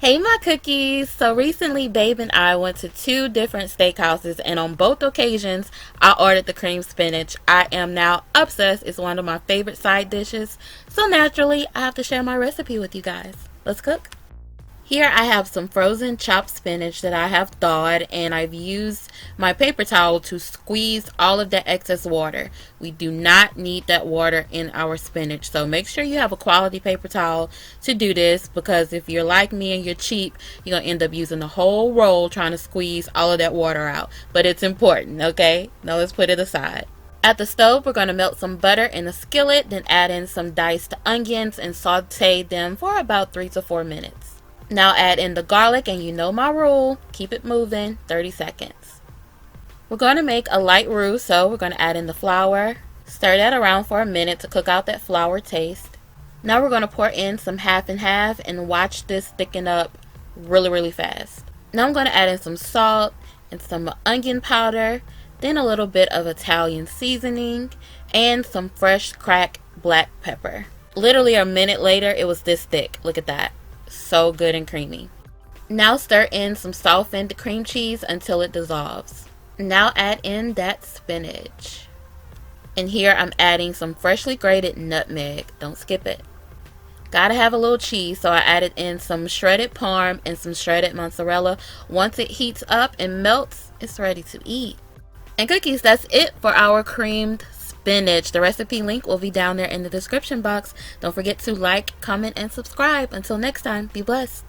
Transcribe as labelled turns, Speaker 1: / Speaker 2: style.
Speaker 1: Hey my cookies! So recently Babe and I went to two different steakhouses and on both occasions I ordered the cream spinach. I am now obsessed. It's one of my favorite side dishes. So naturally I have to share my recipe with you guys. Let's cook. Here I have some frozen chopped spinach that I have thawed, and I've used my paper towel to squeeze all of the excess water. We do not need that water in our spinach, so make sure you have a quality paper towel to do this, because if you're like me and you're cheap, you're going to end up using the whole roll trying to squeeze all of that water out. But it's important, okay? Now let's put it aside. At the stove, we're going to melt some butter in a skillet, then add in some diced onions and saute them for about 3 to 4 minutes. Now add in the garlic, and you know my rule, keep it moving, 30 seconds. We're going to make a light roux, so we're going to add in the flour. Stir that around for a minute to cook out that flour taste. Now we're going to pour in some half and half and watch this thicken up really fast. Now I'm going to add in some salt and some onion powder, then a little bit of Italian seasoning, and some fresh cracked black pepper. Literally a minute later, it was this thick. Look at that. So good and creamy. Now stir in some softened cream cheese until it dissolves. Now add in that spinach. And here I'm adding some freshly grated nutmeg. Don't skip it. Gotta have a little cheese, so I added in some shredded parm and some shredded mozzarella. Once it heats up and melts, it's ready to eat. And cookies, that's it for our creamed spinach. The recipe link will be down there in the description box. Don't forget to like, comment, and subscribe. Until next time, be blessed.